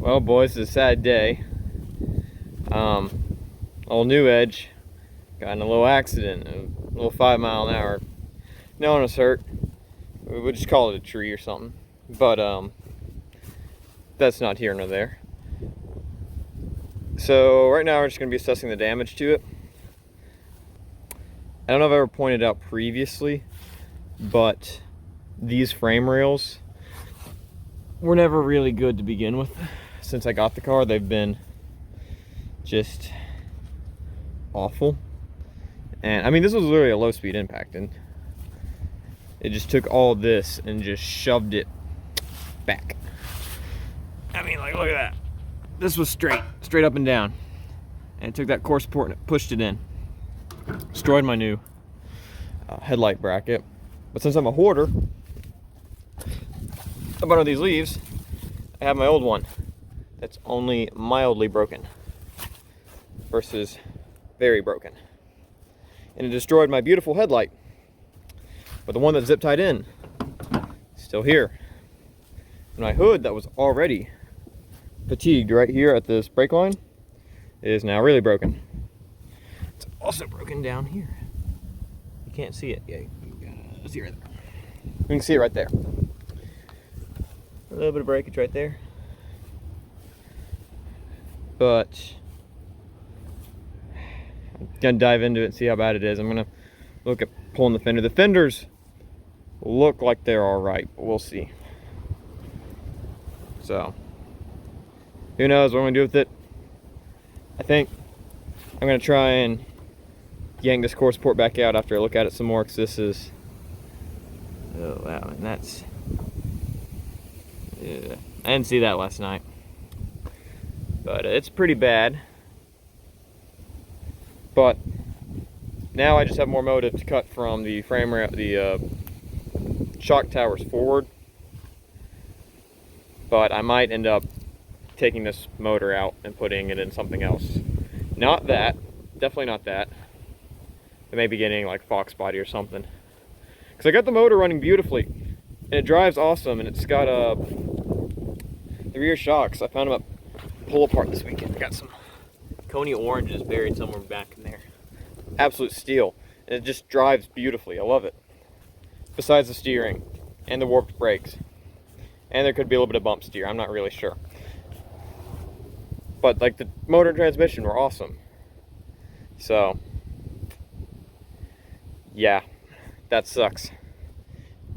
Well, boys, it's a sad day. Old New Edge got in a little accident, a little 5 mile an hour. No one was hurt. We'll just call it a tree or something. But that's not here nor there. So right now we're just going to be assessing the damage to it. I don't know if I've ever pointed out previously, but these frame rails were never really good to begin with. Since I got the car, they've been just awful. And I mean, this was literally a low speed impact, and it just took all this and just shoved it back. I mean, like, look at that. This was straight up and down, and it took that core support and it pushed it in. Destroyed my new headlight bracket. But since I'm a hoarder of one of these leaves, I have my old one that's only mildly broken versus very broken. And it destroyed my beautiful headlight. But the one that zip tied in is still here. And my hood that was already fatigued right here at this brake line is now really broken. It's also broken down here. You can't see it. Yeah, you see it right there. You can see it right there. A little bit of breakage right there. But I'm gonna dive into it and see how bad it is. I'm gonna look at pulling the fender. The fenders look like they're all right, but we'll see. So who knows what I'm gonna do with it. I think I'm gonna try and yank this core support back out after I look at it some more, because this is, oh wow, and that's, yeah, I didn't see that last night. But it's pretty bad. But now I just have more motive to cut from the frame rail, the shock towers forward. But I might end up taking this motor out and putting it in something else. Not that, definitely not that. I may be getting like Fox body or something. Because I got the motor running beautifully, and it drives awesome, and it's got the rear shocks. I found them up pull apart this weekend. I got some Coney oranges buried somewhere back in there. Absolute steel, and it just drives beautifully. I love it. Besides the steering and the warped brakes, and there could be a little bit of bump steer. I'm not really sure, but like the motor and transmission were awesome. So yeah, that sucks.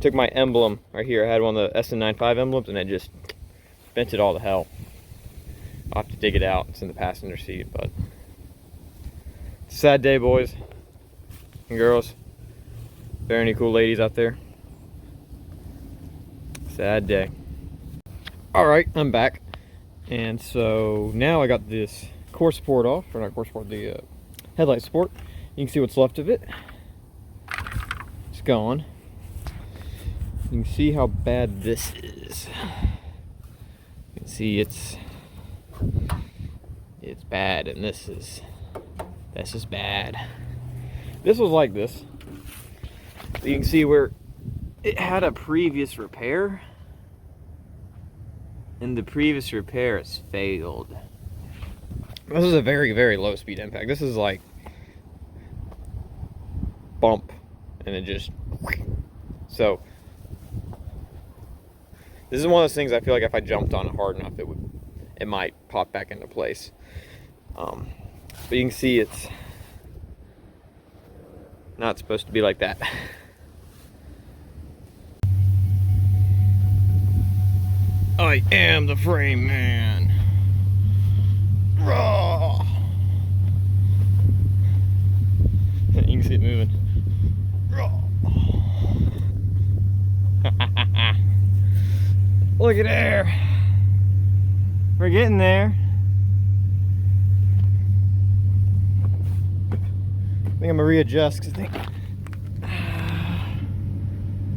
Took my emblem right here. I had one of the SN95 emblems, and it just bent it all to hell. I'll have to dig it out. It's in the passenger seat, but it's a sad day, boys and girls. If there are any cool ladies out there, sad day. All right, I'm back, and so now I got this core support off, or not core support, the headlight support. You can see what's left of it. It's gone. You can see how bad this is. You can see it's bad, and this is bad. This was like this. So you can see where it had a previous repair, and the previous repair has failed. This is a very, very low speed impact. This is like bump, and it just, so this is one of those things I feel like if I jumped on it hard enough, it might pop back into place. But you can see it's not supposed to be like that. I am the frame man. Raw. You can see it moving. Raw. Look at there. We're getting there. I think I'm gonna readjust, because I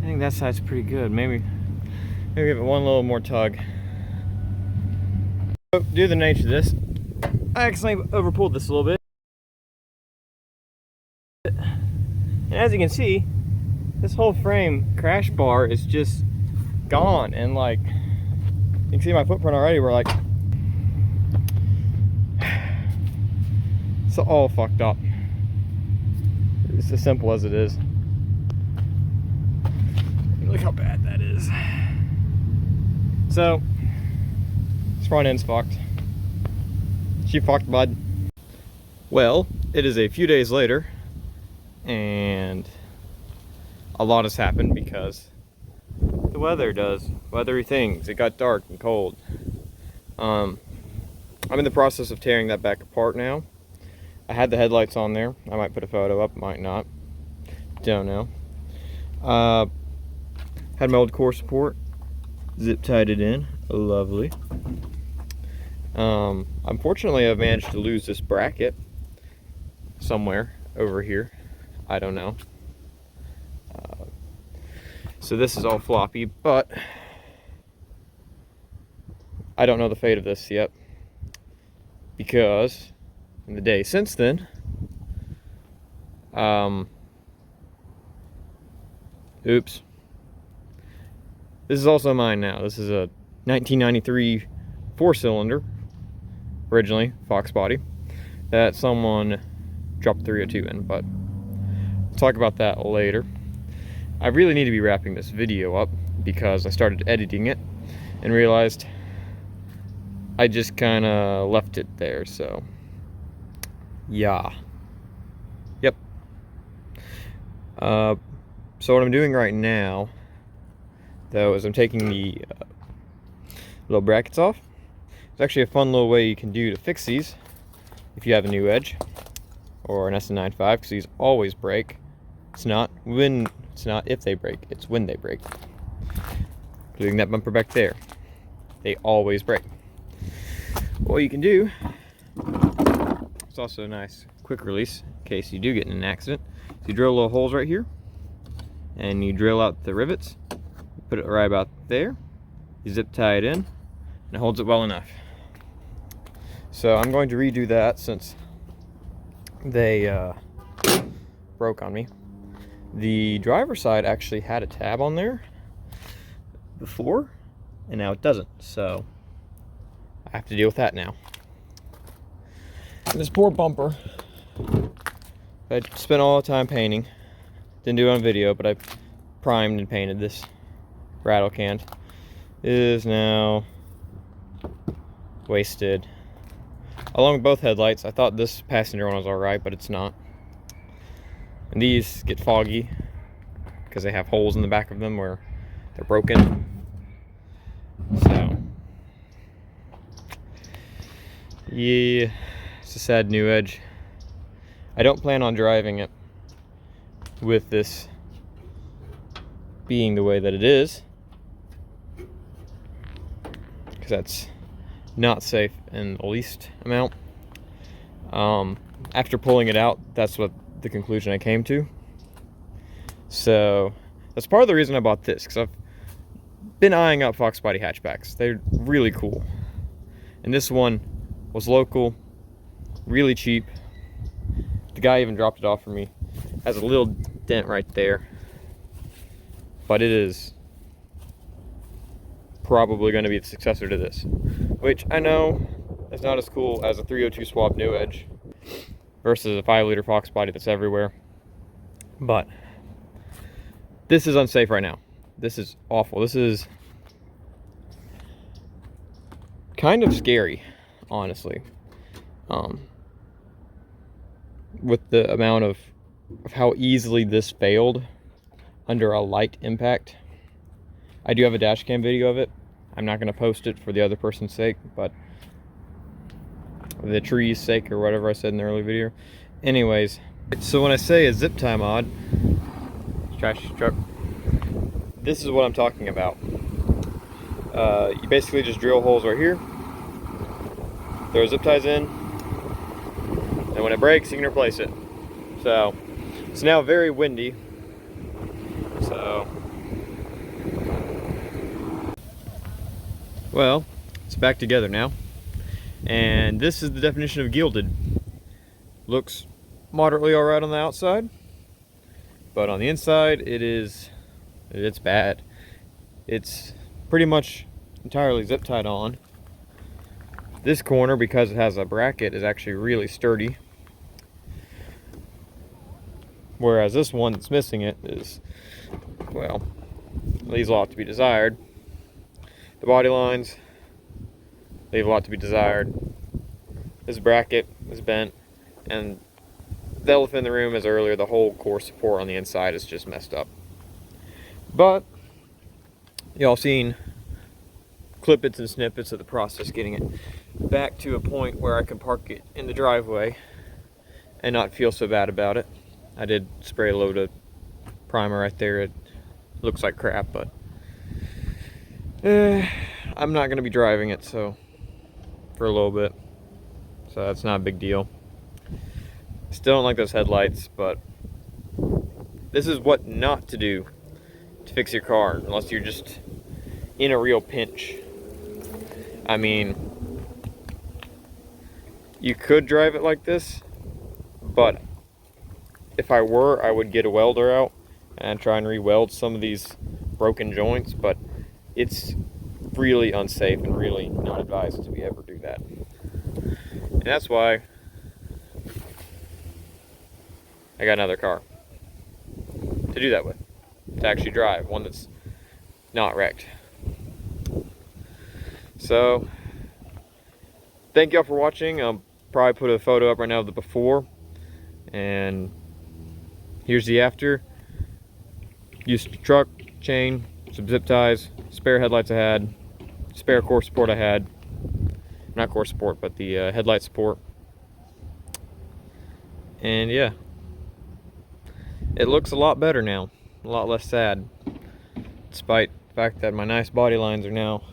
think that side's pretty good. Maybe give it one little more tug. So, due to the nature of this, I accidentally overpulled this a little bit. And as you can see, this whole frame crash bar is just gone, and like you can see my footprint already. We're like It's all fucked up. It's as simple as it is. Look how bad that is. So, this front end's fucked. She fucked, bud. Well, it is a few days later, and a lot has happened because the weather does weathery things. It got dark and cold. I'm in the process of tearing that back apart now. I had the headlights on there. I might put a photo up, might not. Don't know. Had my old core support. Zip tied it in. Lovely. Unfortunately, I've managed to lose this bracket somewhere over here. I don't know. So this is all floppy, but I don't know the fate of this yet, because in the day since then, oops. This is also mine now. This is a 1993 4-cylinder, originally Fox body, that someone dropped 302 in, but we'll talk about that later. I really need to be wrapping this video up because I started editing it and realized I just kind of left it there, so yeah. Yep. So what I'm doing right now, though, is I'm taking the little brackets off. It's actually a fun little way you can do to fix these if you have a new Edge or an SN95, because these always break. It's not if they break, it's when they break. Including that bumper back there. They always break. What you can do, it's also a nice quick release in case you do get in an accident. So you drill little holes right here, and you drill out the rivets, put it right about there, you zip tie it in, and it holds it well enough. So I'm going to redo that since they broke on me. The driver's side actually had a tab on there before, and now it doesn't, so I have to deal with that now. And this poor bumper, I spent all the time painting. Didn't do it on video, but I primed and painted this rattle can. It is now wasted. Along with both headlights. I thought this passenger one was alright, but it's not. And these get foggy because they have holes in the back of them where they're broken. So yeah, it's a sad new Edge. I don't plan on driving it with this being the way that it is, because that's not safe in the least amount. After pulling it out, that's what the conclusion I came to. So that's part of the reason I bought this, because I've been eyeing up Fox body hatchbacks. They're really cool, and this one was local, really cheap. The guy even dropped it off for me. Has a little dent right there, but it is probably going to be the successor to this, which I know is not as cool as a 302 swap new Edge versus a 5-liter Fox body that's everywhere, but this is unsafe right now. This is awful. This is kind of scary, honestly, with the amount of how easily this failed under a light impact. I do have a dash cam video of it. I'm not going to post it for the other person's sake, but the tree's sake, or whatever I said in the early video. Anyways, so when I say a zip tie mod, trash truck, this is what I'm talking about. You basically just drill holes right here, throw zip ties in, and when it breaks, you can replace it. So it's now very windy, so well, it's back together now, and this is the definition of gilded. Looks moderately alright on the outside, but on the inside it's bad. It's pretty much entirely zip tied on. This corner, because it has a bracket, is actually really sturdy. Whereas this one that's missing it is, well, leaves a lot to be desired. The body lines leave a lot to be desired. This bracket is bent, and the elephant in the room is earlier, the whole core support on the inside is just messed up. But y'all seen clippets and snippets of the process getting it back to a point where I can park it in the driveway and not feel so bad about it. I did spray a load of primer right there. It looks like crap, but I'm not going to be driving it for a little bit, so that's not a big deal. Still don't like those headlights, but this is what not to do to fix your car unless you're just in a real pinch. I mean, you could drive it like this, but if I were, I would get a welder out and try and re-weld some of these broken joints, but it's really unsafe and really not advised to ever do that. And that's why I got another car to do that with, to actually drive, one that's not wrecked. So, thank y'all for watching. I'll probably put a photo up right now of the before, and here's the after. Used the truck, chain, some zip ties, spare headlights I had, spare core support I had. Not core support, but the headlight support. And yeah, it looks a lot better now, a lot less sad, despite the fact that my nice body lines are now,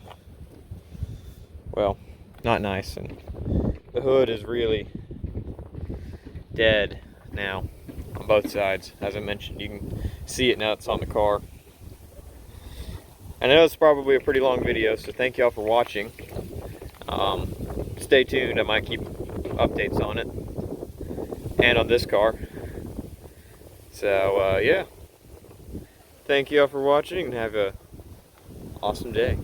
well, not nice, and the hood is really dead now on both sides. As I mentioned, you can see it now it's on the car. I know it's probably a pretty long video, so thank y'all for watching. Stay tuned, I might keep updates on it and on this car. So yeah, thank y'all for watching and have a awesome day.